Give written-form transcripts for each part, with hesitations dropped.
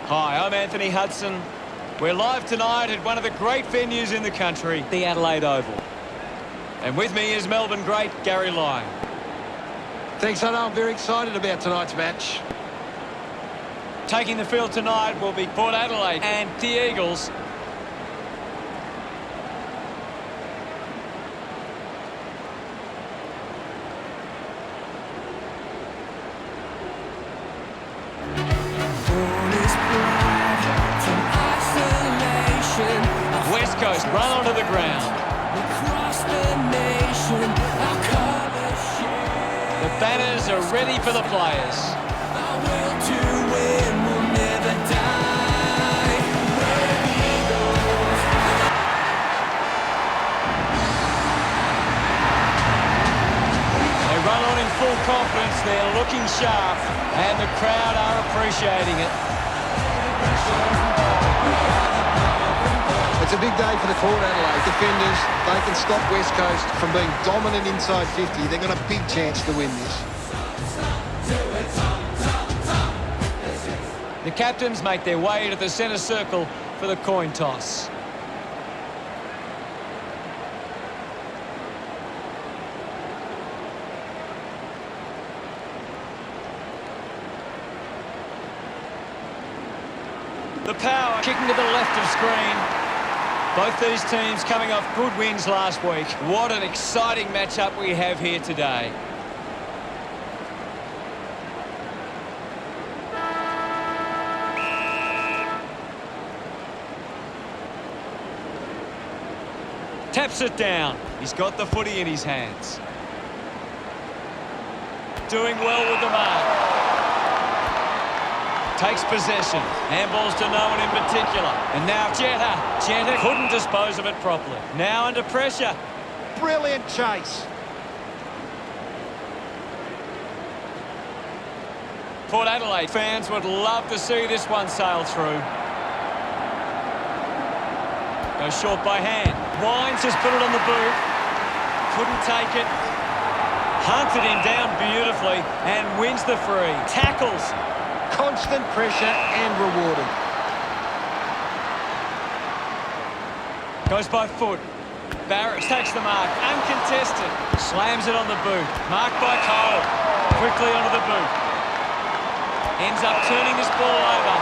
Hi, I'm Anthony Hudson. We're live tonight at one of the great venues in the country, the Adelaide Oval. And with me is Melbourne great Gary Lyon. Thanks, I know. I'm very excited about tonight's match. Taking the field tonight will be Port Adelaide and the Eagles. West Coast run onto the ground. The banners are ready for the players. They run on in full confidence. They're looking sharp, and the crowd are appreciating it. It's a big day for the Port Adelaide defenders. They can stop West Coast from being dominant inside 50. They've got a big chance to win this. The captains make their way to the centre circle for the coin toss. The power kicking to the left of screen. Both these teams coming off good wins last week. What an exciting matchup we have here today. Taps it down. He's got the footy in his hands. Doing well with the mark. Takes possession. Handballs to no one in particular. And now Jetta couldn't dispose of it properly. Now under pressure. Brilliant chase. Port Adelaide fans would love to see this one sail through. Goes short by hand. Wines has put it on the boot. Couldn't take it. Hunted him down beautifully and wins the free. Tackles. Constant pressure and rewarded. Goes by foot. Barrett takes the mark. Uncontested. Slams it on the boot. Marked by Cole. Quickly onto the boot. Ends up turning this ball over.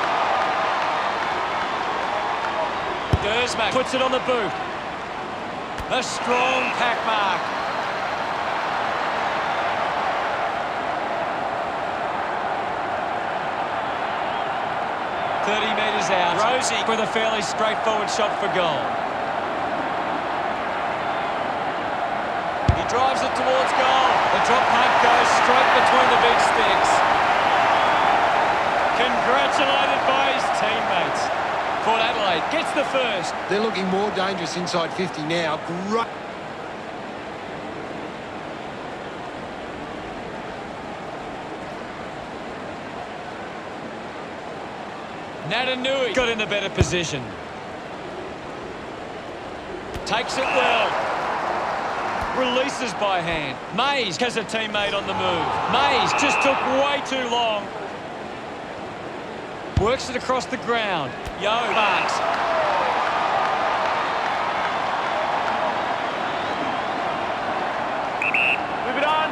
Dersmack puts it on the boot. A strong pack mark. Metres out. Rosie with a fairly straightforward shot for goal. He drives it towards goal. The drop punt goes straight between the big sticks. Congratulated by his teammates. Port Adelaide gets the first. They're looking more dangerous inside 50 now. Great. Natanui got in a better position. Takes it well. Releases by hand. Mays has a teammate on the move. Mays just took way too long. Works it across the ground. Yo marks. Move it on.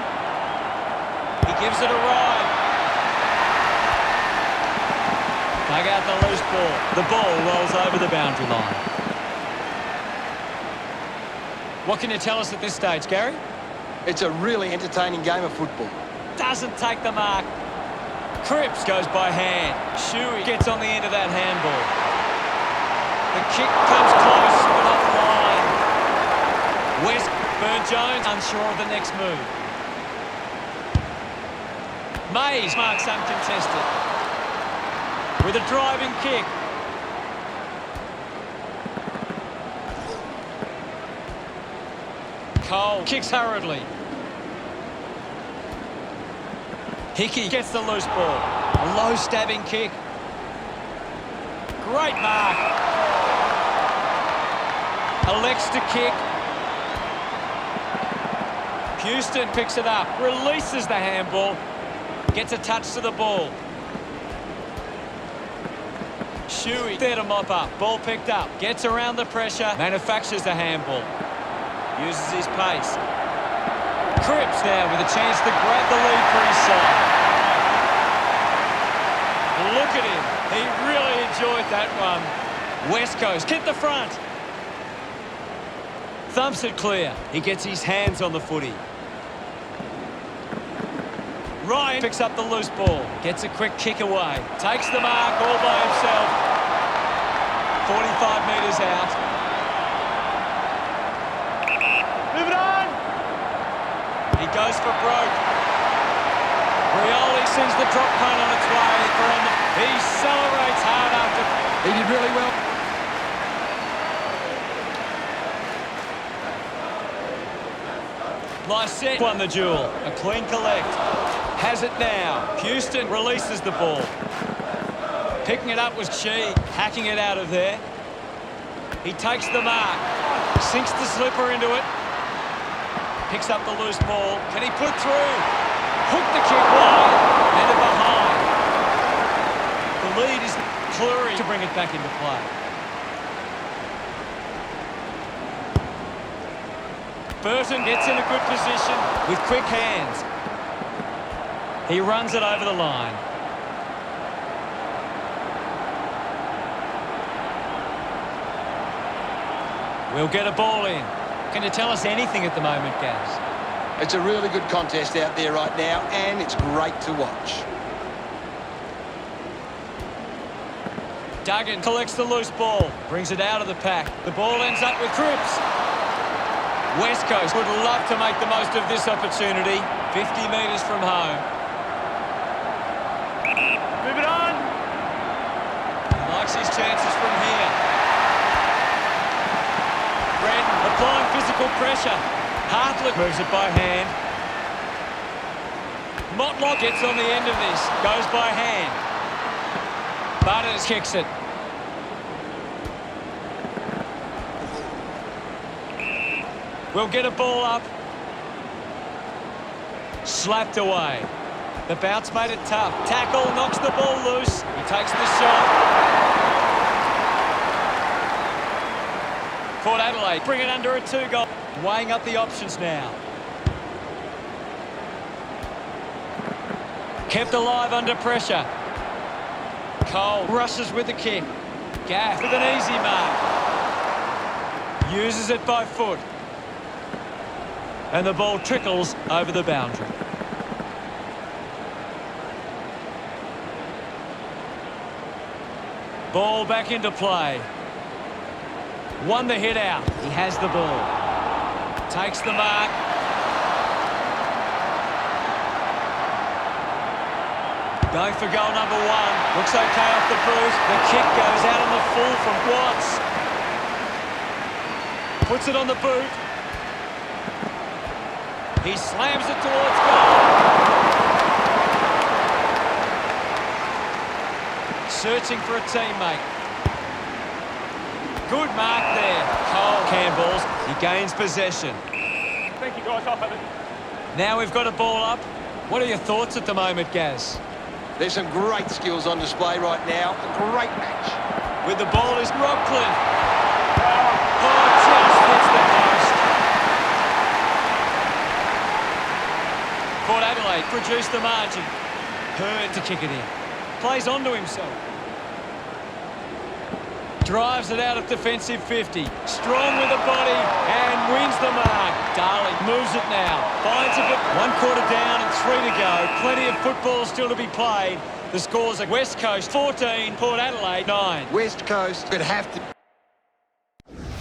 He gives it a ride. Dug out the loose ball. The ball rolls over the boundary line. What can you tell us at this stage, Gary? It's a really entertaining game of football. Doesn't take the mark. Cripps goes by hand. Shuey gets on the end of that handball. The kick comes close, but offline. West Burn-Jones unsure of the next move. Mays marks uncontested. With a driving kick. Cole kicks hurriedly. Hickey gets the loose ball. A low stabbing kick. Great mark. Elects to kick. Houston picks it up. Releases the handball. Gets a touch to the ball. Shuey there to mop up. Ball picked up. Gets around the pressure. Manufactures a handball. Uses his pace. Cripps now with a chance to grab the lead for his side. Look at him. He really enjoyed that one. West Coast hit the front. Thumps it clear. He gets his hands on the footy. Ryan picks up the loose ball. Gets a quick kick away. Takes the mark all by himself. 45 metres out. Move it on! He goes for broke. Rioli sends the drop punt on its way. He celebrates hard after. He did really well. Lysette won the duel. A clean collect. Has it now. Houston releases the ball. Picking it up was Shee. Hacking it out of there. He takes the mark. Sinks the slipper into it. Picks up the loose ball. Can he put through? Hook the kick wide. And it behind. The lead is Cleary to bring it back into play. Burton gets in a good position with quick hands. He runs it over the line. We'll get a ball in. Can you tell us anything at the moment, Gaz? It's a really good contest out there right now, and it's great to watch. Duggan collects the loose ball, brings it out of the pack. The ball ends up with Cripps. West Coast would love to make the most of this opportunity. 50 metres from home. Move it on. He likes his chances from here. Brenton applying physical pressure. Hartlett moves it by hand. Motlock gets on the end of this. Goes by hand. Butters kicks it. We'll get a ball up. Slapped away. The bounce made it tough. Tackle, knocks the ball loose. He takes the shot. Port Adelaide bring it under a 2-goal. Weighing up the options now. Kept alive under pressure. Cole rushes with the kick. Gaff with an easy mark. Uses it by foot. And the ball trickles over the boundary. Ball back into play. Won the hit out. He has the ball. Takes the mark. Going for goal number 1. Looks okay off the boot. The kick goes out on the full from Watts. Puts it on the boot. He slams it towards goal. Searching for a teammate. Good mark there. Cole Campbell's. He gains possession. Thank you, guys. I'll have it. Now we've got a ball up. What are your thoughts at the moment, Gaz? There's some great skills on display right now. A great match. With the ball is Robcliffe. Oh, just hits the post. Port Adelaide produced the margin. Hurd to kick it in. Plays onto himself. Drives it out of defensive 50. Strong with the body and wins the mark. Darling moves it now. Finds a bit. 1 quarter down and 3 to go. Plenty of football still to be played. The scores are West Coast 14, Port Adelaide 9. West Coast could have to.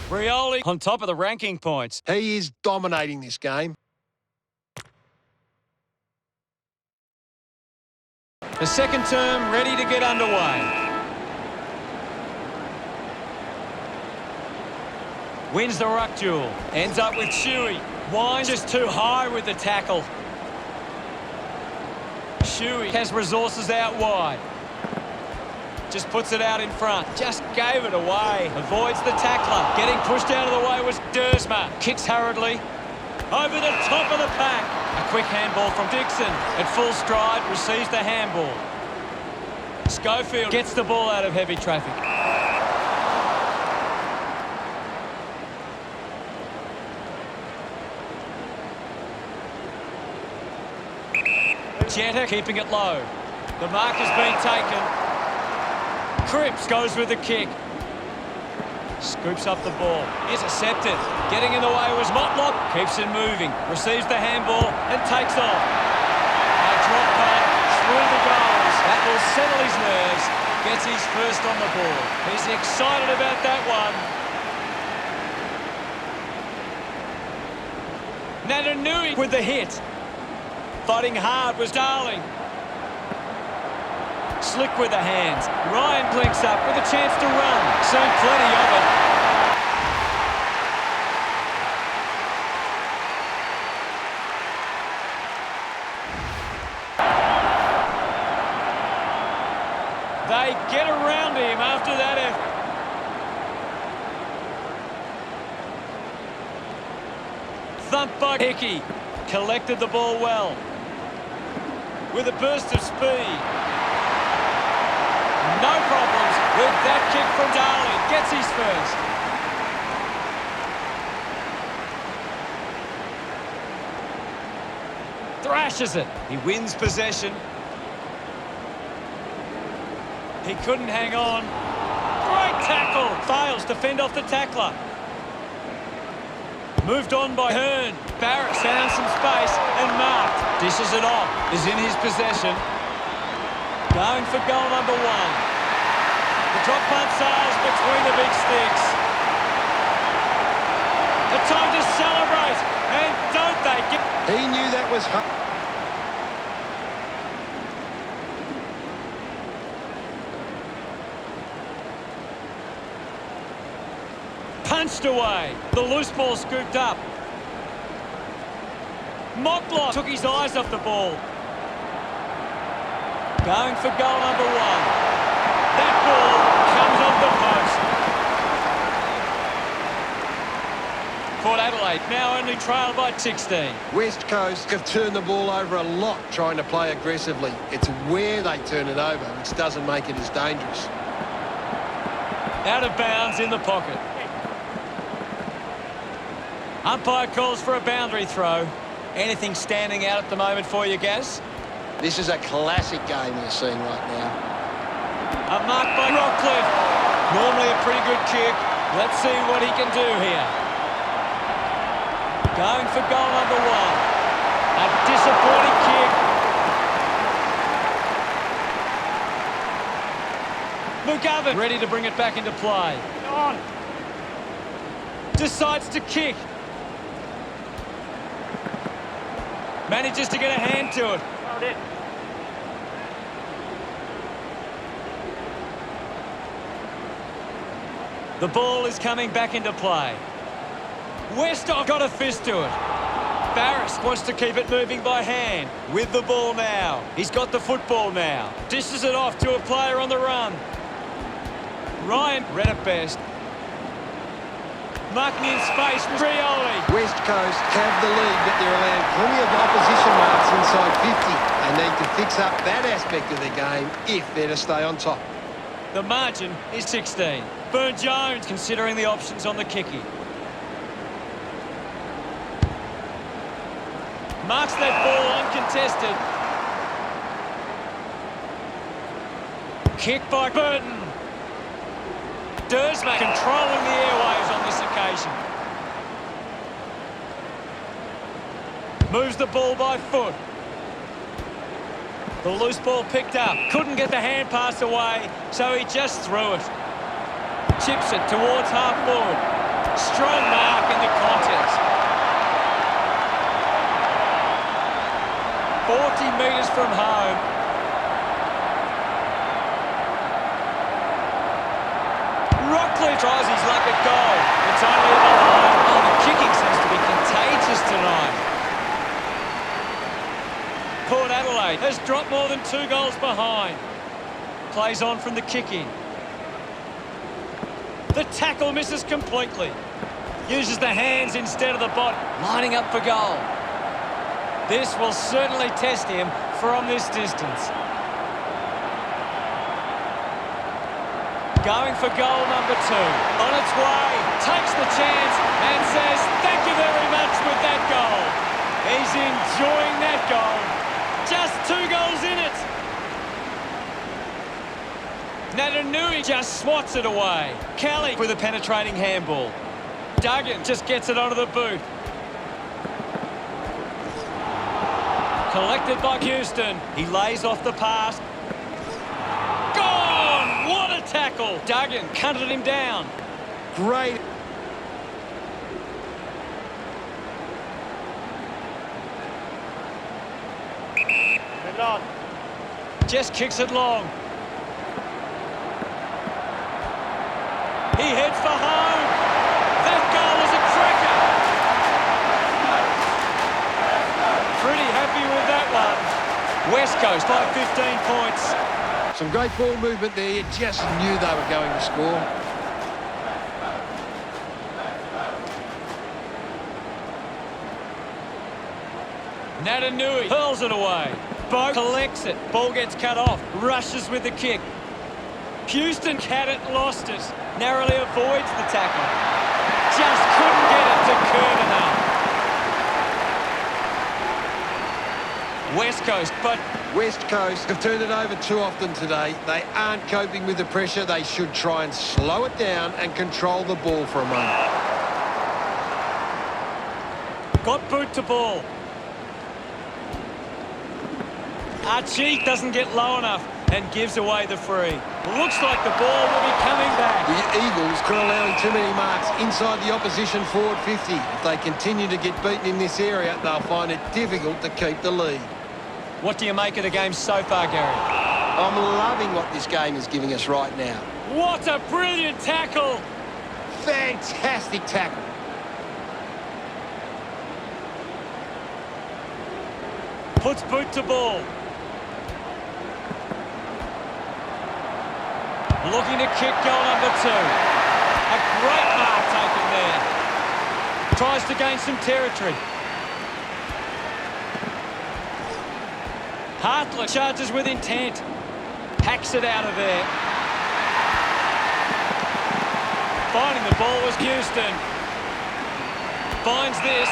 Rioli on top of the ranking points. He is dominating this game. The second term ready to get underway. Wins the ruck duel. Ends up with Shuey. Wine just too high with the tackle. Shuey has resources out wide. Just puts it out in front. Just gave it away. Avoids the tackler. Getting pushed out of the way was Dersma. Kicks hurriedly. Over the top of the pack. A quick handball from Dixon. At full stride, receives the handball. Schofield gets the ball out of heavy traffic. Jetta keeping it low. The mark has been taken. Cripps goes with the kick. Scoops up the ball. Intercepted. Getting in the way was Motlop. Keeps it moving. Receives the handball and takes off. A drop punt through the goals. That will settle his nerves. Gets his first on the ball. He's excited about that one. Natanui with the hit. Fighting hard was Darling. Slick with the hands. Ryan blinks up with a chance to run. Seen plenty of it. They get around him after that effort. Thumped by Hickey. Collected the ball well. With a burst of speed. No problems with that kick from Darling. Gets his first. Thrashes it. He wins possession. He couldn't hang on. Great tackle. Fails to fend off the tackler. Moved on by Hearn. Barrett found some space and marked. Dishes it off. Is in his possession. Going for goal number one. The drop punt sails between the big sticks. The time to celebrate. And don't they get... He knew that was... Punched away. The loose ball scooped up. Motlop took his eyes off the ball. Going for goal number one. That ball comes off the post. Port Adelaide now only trailed by 16. West Coast have turned the ball over a lot trying to play aggressively. It's where they turn it over which doesn't make it as dangerous. Out of bounds in the pocket. Umpire calls for a boundary throw. Anything standing out at the moment for you, Gaz? This is a classic game we're seeing right now. A mark by Rockcliffe. Normally a pretty good kick. Let's see what he can do here. Going for goal number one. A disappointing kick. McGovern ready to bring it back into play. On. Decides to kick. Manages to get a hand to it. Hold it. The ball is coming back into play. Westhoff got a fist to it. Barris wants to keep it moving by hand. With the ball now. He's got the football now. Dishes it off to a player on the run. Ryan read it best. Marking in space from Trioli. West Coast have the lead, but they're allowing plenty of opposition marks inside 50. They need to fix up that aspect of their game if they're to stay on top. The margin is 16. Burne-Jones considering the options on the kicking. Marks that ball uncontested. Kick by Burton. Dersma controlling the airwaves on this occasion. Moves the ball by foot. The loose ball picked up. Couldn't get the hand pass away, so he just threw it. Chips it towards half forward. Strong mark in the contest. 40 metres from home. Rockcliffe tries his luck at goal. It's only at the line. Oh, the kicking seems to be contagious tonight. Port Adelaide has dropped more than 2 goals behind. Plays on from the kicking. The tackle misses completely. Uses the hands instead of the body. Lining up for goal. This will certainly test him from this distance. Going for goal number 2. On its way, takes the chance and says, thank you very much with that goal. He's enjoying that goal. Just 2 goals in it. Natanui just swats it away. Kelly with a penetrating handball. Duggan just gets it onto the boot. Collected by Houston. He lays off the pass. Gone! What a tackle! Duggan cunted him down. Great. Move it on. Just kicks it long. He heads for home. That goal is a cracker. Pretty happy with that one. West Coast by 15 points. Some great ball movement there. You just knew they were going to score. Natanui hurls it away. Bo collects it. Ball gets cut off. Rushes with the kick. Houston had it, lost it. Narrowly avoids the tackle. Just couldn't get it to curve enough. West Coast, but West Coast have turned it over too often today. They aren't coping with the pressure. They should try and slow it down and control the ball for a moment. got boot to ball. Archie doesn't get low enough and gives away the free. Looks like the ball will be coming back. The Eagles are allowing too many marks inside the opposition forward 50. If they continue to get beaten in this area, they'll find it difficult to keep the lead. What do you make of the game so far, Gary? I'm loving what this game is giving us right now. What a brilliant tackle! Fantastic tackle. Puts boot to ball. Looking to kick goal number 2. A great mark taken there. Tries to gain some territory. Hartlett charges with intent. Hacks it out of there. Finding the ball was Houston. Finds this.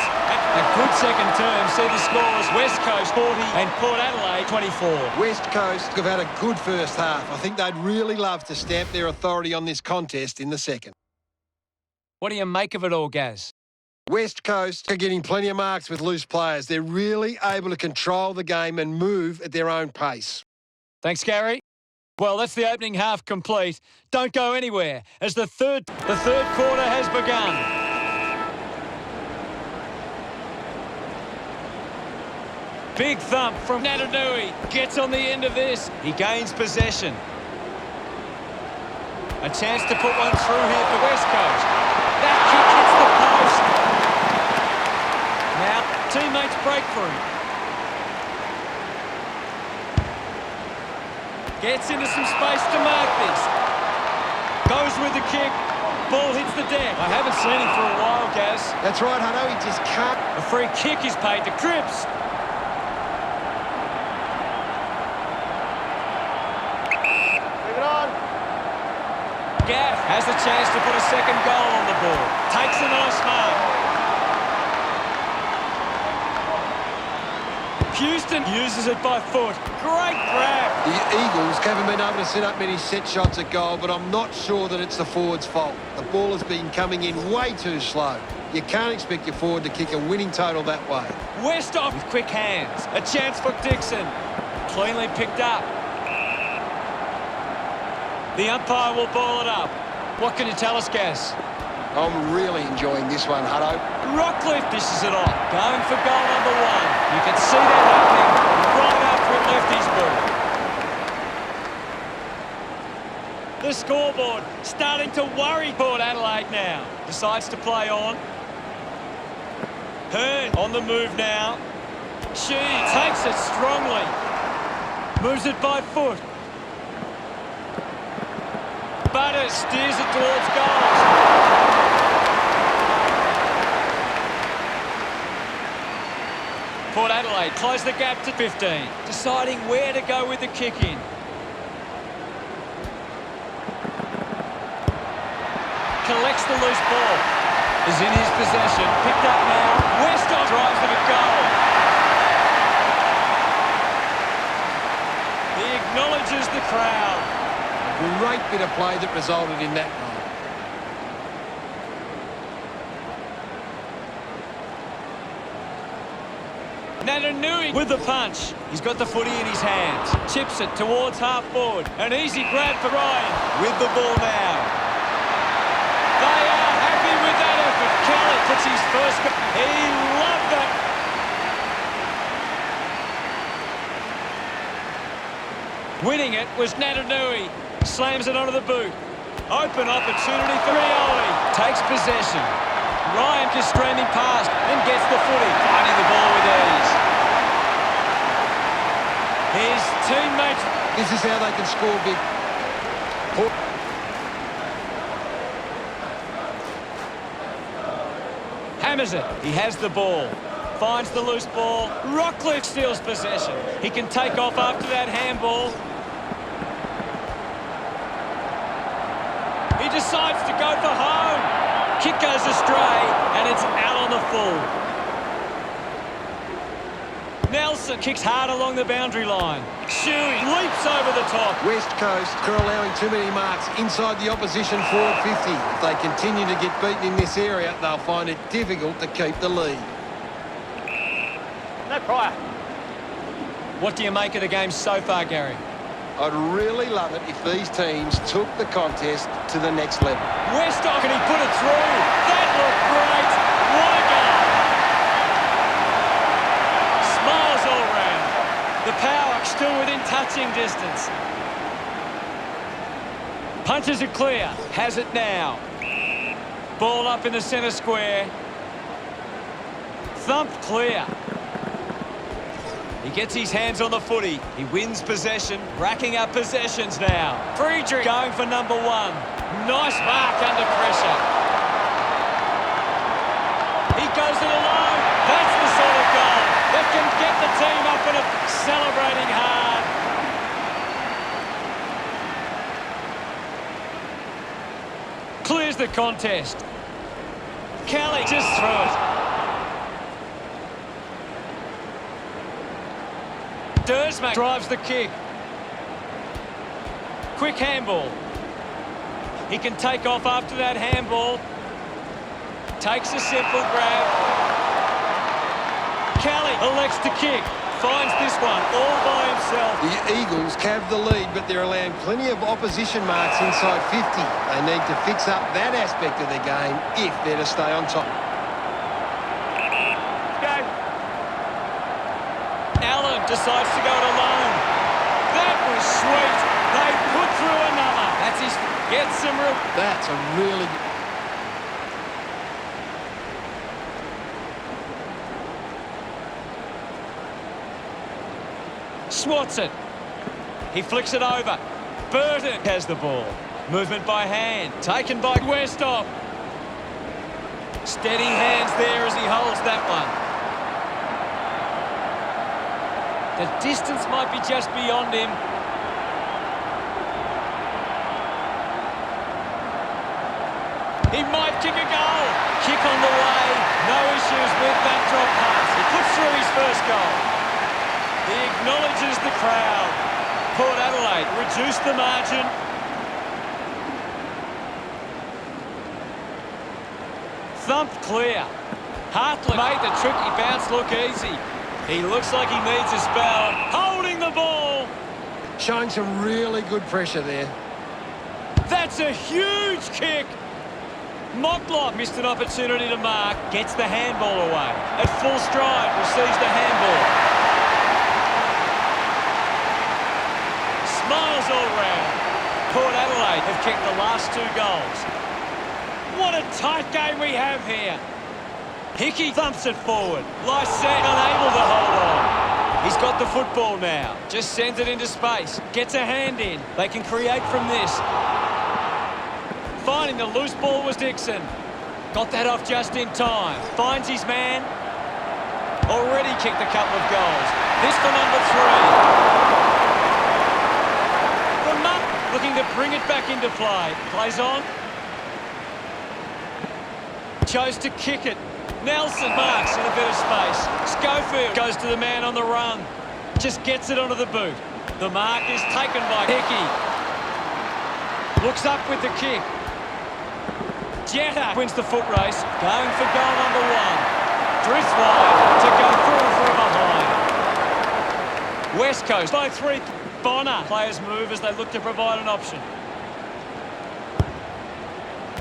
A good second term. See the scores. West Coast 40 and Port Adelaide 24. West Coast have had a good first half. I think they'd really love to stamp their authority on this contest in the second. What do you make of it all, Gaz? West Coast are getting plenty of marks with loose players. They're really able to control the game and move at their own pace. Thanks, Gary. Well, that's the opening half complete. Don't go anywhere as the third quarter has begun. Big thump from Natanui. Gets on the end of this. He gains possession. A chance to put one through here for West Coast. That kick hits the post. Now, teammates break for him. Gets into some space to mark this. Goes with the kick. Ball hits the deck. I haven't seen him for a while, Gaz. That's right, Hutto. He just can't. A free kick is paid to Cripps. Gaff has the chance to put a second goal on the board. Takes a nice mark. Houston uses it by foot. Great grab. The Eagles haven't been able to set up many set shots at goal, but I'm not sure that it's the forward's fault. The ball has been coming in way too slow. You can't expect your forward to kick a winning total that way. West off with quick hands. A chance for Dixon. Cleanly picked up. The umpire will ball it up. What can you tell us, Gaz? I'm really enjoying this one, Hutto. Rockcliffe dishes it off. Going for goal number 1. You can see that happening right after it left his boot. The scoreboard starting to worry Port Adelaide now. Decides to play on. Hearn on the move now. She takes it strongly. Moves it by foot. Butter steers it towards goals. Port Adelaide close the gap to 15, deciding where to go with the kick in. collects the loose ball. Is in his possession. Picked up now. Westhoff drives it at goal. He acknowledges the crowd. Great bit of play that resulted in that goal. Natanui with the punch. He's got the footy in his hands. Chips it towards half forward. An easy grab for Ryan. With the ball now. They are happy with that effort. Kelly puts his first goal. He loved that. Winning it was Natanui. Slams it onto the boot. Open opportunity for Rioli. Takes possession. Ryan is streaming past and gets the footy. Finding the ball with ease. His teammates. This is how they can score big. Hammers it. He has the ball. Finds the loose ball. Rockcliffe steals possession. He can take off after that handball. He decides to go for home. Kick goes astray, and it's out on the full. Nelson kicks hard along the boundary line. Shuey leaps over the top. West Coast are allowing too many marks inside the opposition forward 50. If they continue to get beaten in this area, they'll find it difficult to keep the lead. No prior. What do you make of the game so far, Gary? I'd really love it if these teams took the contest to the next level. Westhoff, and he put it through. That looked great. What a goal. Smiles all round. The power still within touching distance. Punches it clear. Has it now. Ball up in the centre square. Thumped clear. He gets his hands on the footy. He wins possession, racking up possessions now. Friedrich going for number one. Nice mark under pressure. He goes it alone. That's the sort of goal that can get the team up and celebrating hard. Clears the contest. Kelly just through it. Dersmak drives the kick. Quick handball. He can take off after that handball. Takes a simple grab. Kelly elects to kick. Finds this one all by himself. The Eagles have the lead, but they're allowing plenty of opposition marks inside 50. They need to fix up that aspect of their game if they're to stay on top. Allen decides to go it alone. That was sweet. They put through another. That's his. Gets some. That's a really. Swats it. He flicks it over. Burton has the ball. Movement by hand. Taken by Westhoff. Steady hands there as he holds that one. The distance might be just beyond him. He might kick a goal. Kick on the way. No issues with that drop pass. He puts through his first goal. He acknowledges the crowd. Port Adelaide reduced the margin. Thumped clear. Hartley made the tricky bounce look easy. He looks like he needs a spell. Holding the ball. Showing some really good pressure there. That's a huge kick. Mocklock missed an opportunity to mark. Gets the handball away. At full stride, receives the handball. Smiles all round. Port Adelaide have kicked the last two goals. What a tight game we have here. Hickey thumps it forward. Lysette unable to hold on. He's got the football now. Just sends it into space. Gets a hand in. They can create from this. Finding the loose ball was Dixon. Got that off just in time. Finds his man. Already kicked a couple of goals. This for number 3. The Mutt looking to bring it back into play. Plays on. Chose to kick it. Nelson marks in a bit of space. Schofield goes to the man on the run. Just gets it onto the boot. The mark is taken by Hickey. Looks up with the kick. Jetta wins the foot race. Going for goal number one. Drifts wide to go through from behind. West Coast by 3. Bonner. Players move as they look to provide an option.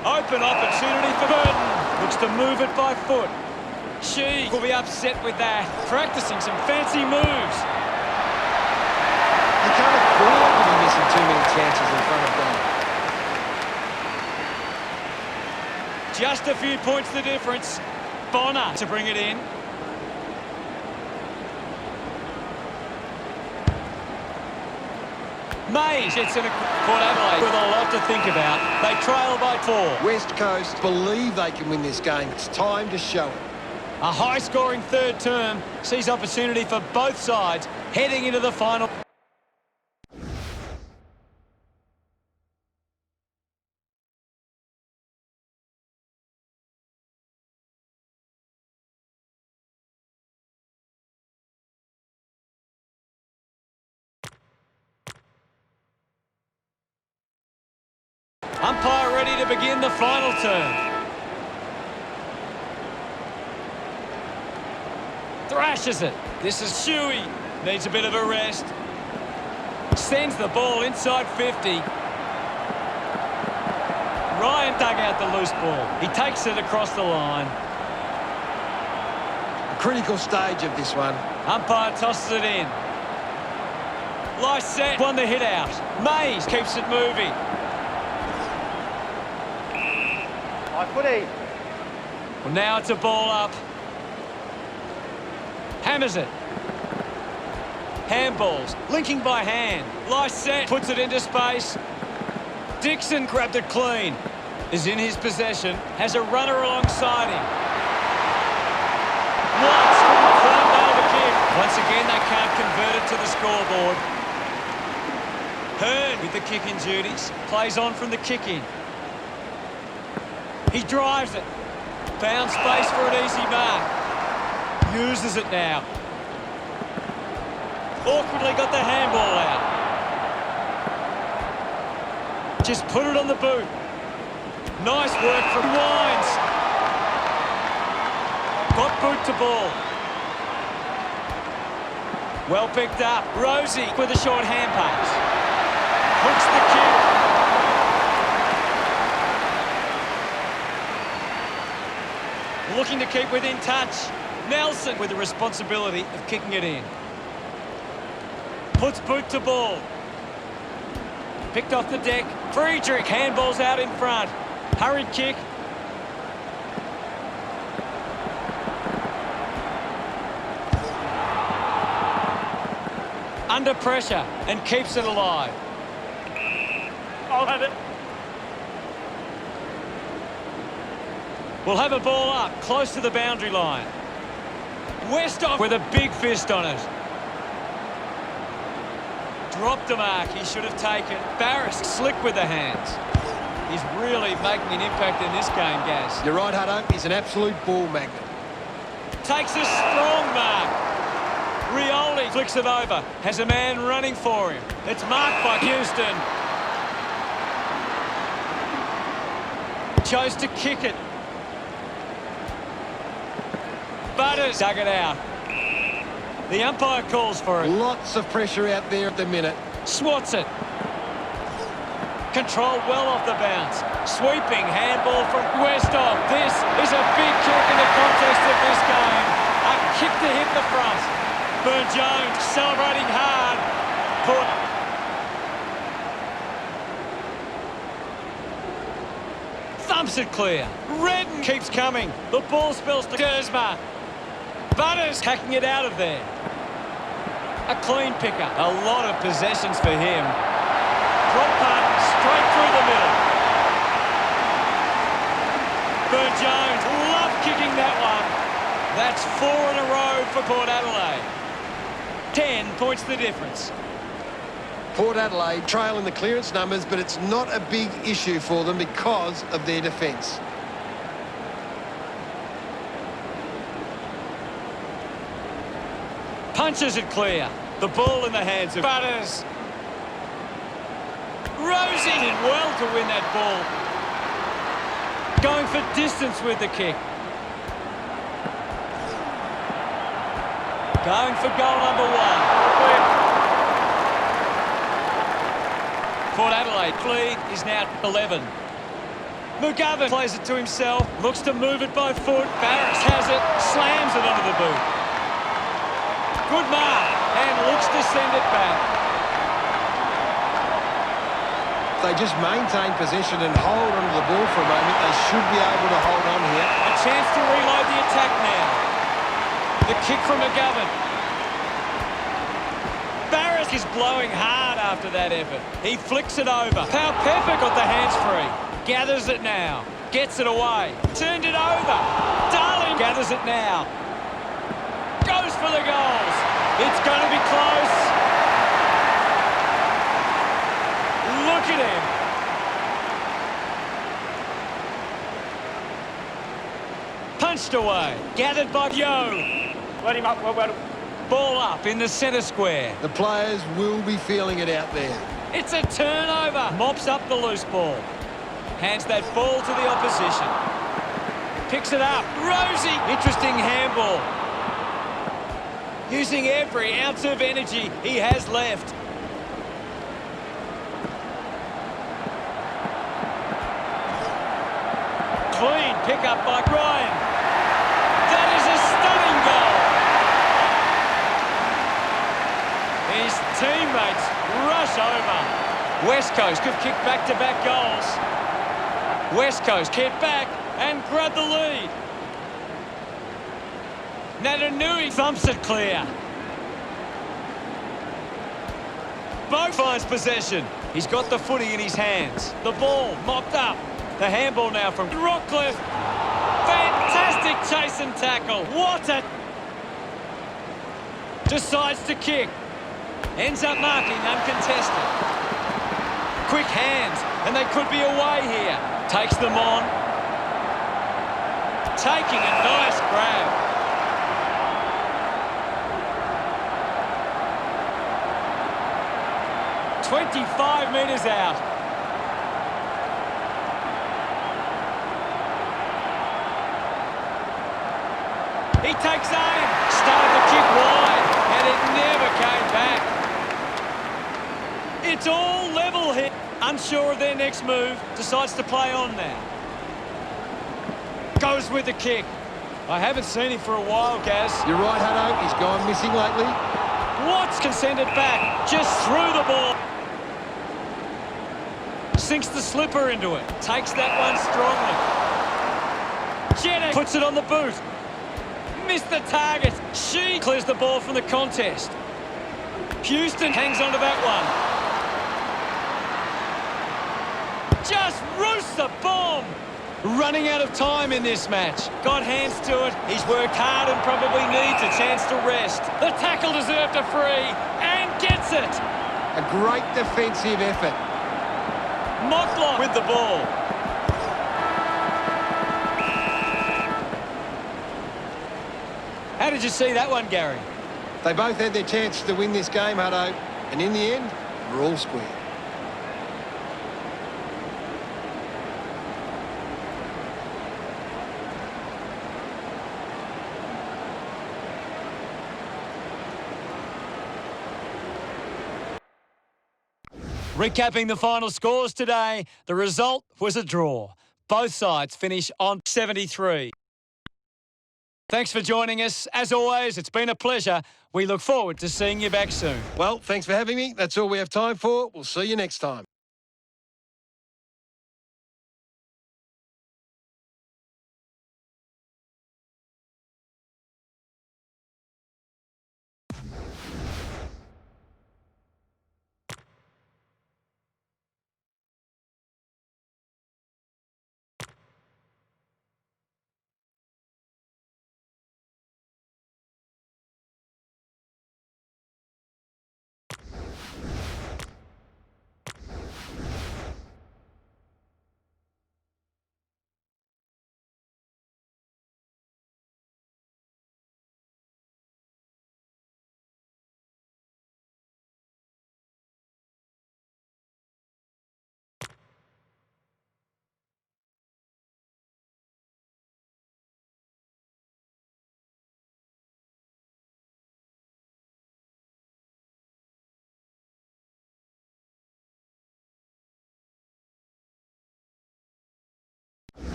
Open opportunity for Burton. Looks to move it by foot. She will be upset with that. Practicing some fancy moves. You can't afford to be missing too many chances in front of goal. Just a few points the difference. Bonner to bring it in. Mays gets in a Port Adelaide with a lot to think about. They trail by 4. West Coast believe they can win this game. It's time to show it. A high-scoring third term sees opportunity for both sides heading into the final. Umpire ready to begin the final turn. Thrashes it. This is Shuey. Needs a bit of a rest. Sends the ball inside 50. Ryan dug out the loose ball. He takes it across the line. A critical stage of this one. Umpire tosses it in. Lysette won the hit out. Mays keeps it moving. High footy. Well, now it's a ball up. Hammers it. Handballs. Linking by hand. Lysette puts it into space. Dixon grabbed it clean. Is in his possession. Has a runner alongside him. Watts couldn't nail the kick. Once again, they can't convert it to the scoreboard. Hearn with the kick in duties. Plays on from the kick in. He drives it. Found space for an easy mark. Uses it now. Awkwardly got the handball out. Just put it on the boot. Nice work from Wines. Got boot to ball. Well picked up. Rosie with a short hand pass. Hooks the kick. Looking to keep within touch. Nelson with the responsibility of kicking it in. Puts boot to ball. Picked off the deck. Friedrich handballs out in front. Hurried kick. Under pressure and keeps it alive. I'll have it. We'll have a ball up, close to the boundary line. Westhoff with a big fist on it. Dropped a mark he should have taken. Barris slick with the hands. He's really making an impact in this game, Gaz. You're right, Hutto. He's an absolute ball magnet. Takes a strong mark. Rioli flicks it over. Has a man running for him. It's marked by Houston. Chose to kick it. Butters dug it out. The umpire calls for it. Lots of pressure out there at the minute. Swats it. Controlled well off the bounce. Sweeping handball from Westhoff. This is a big kick in the context of this game. A kick to hit the front. Burn-Jones celebrating hard. Thumps it clear. Redden keeps coming. The ball spills to Gersma. Butters hacking it out of there. A clean pickup. A lot of possessions for him. Drop punt straight through the middle. Burn-Jones, love kicking that one. That's 4 in a row for Port Adelaide. 10 points the difference. Port Adelaide trailing the clearance numbers, but it's not a big issue for them because of their defence. Punches it clear. The ball in the hands of Butters. Rosie did well to win that ball. Going for distance with the kick. Going for goal number 1. Port Adelaide lead is now 11. McGovern plays it to himself, looks to move it by foot. Barris has it, slams it onto the boot. Good mark, and looks to send it back. If they just maintain possession and hold onto the ball for a moment, they should be able to hold on here. A chance to reload the attack now. The kick from McGovern. Barris is blowing hard after that effort. He flicks it over. Pau Pepper got the hands free. Gathers it now. Gets it away. Turned it over. Darling gathers it now. Goes for the goals. It's going to be close. Look at him. Punched away. Gathered by Yo. Let him up, well. Ball up in the centre square. The players will be feeling it out there. It's a turnover. Mops up the loose ball. Hands that ball to the opposition. Picks it up. Rosie. Interesting handball. Using every ounce of energy he has left. Clean pick up by Ryan. That is a stunning goal. His teammates rush over. West Coast could kick back-to-back goals. West Coast get back and grab the lead. Natanui thumps it clear. Bo finds possession. He's got the footy in his hands. The ball mopped up. The handball now from Rockcliffe. Fantastic chase and tackle. What a... Decides to kick. Ends up marking uncontested. Quick hands, and they could be away here. Takes them on. Taking a nice grab. 25 metres out. He takes aim. Started the kick wide, and it never came back. It's all level here. Unsure of their next move. Decides to play on now. Goes with the kick. I haven't seen him for a while, Gaz. You're right, Hutto. He's gone missing lately. Watts can send it back. Just through the ball. Sinks the slipper into it. Takes that one strongly. Jenner puts it on the boot. Missed the target. She clears the ball from the contest. Houston hangs onto that one. Just roosts the bomb. Running out of time in this match. Got hands to it. He's worked hard and probably needs a chance to rest. The tackle deserved a free and gets it. A great defensive effort. Motlop with the ball. How did you see that one, Gary? They both had their chances to win this game, Hutto. And in the end, we're all square. Recapping the final scores today, the result was a draw. Both sides finish on 73. Thanks for joining us. As always, it's been a pleasure. We look forward to seeing you back soon. Well, thanks for having me. That's all we have time for. We'll see you next time.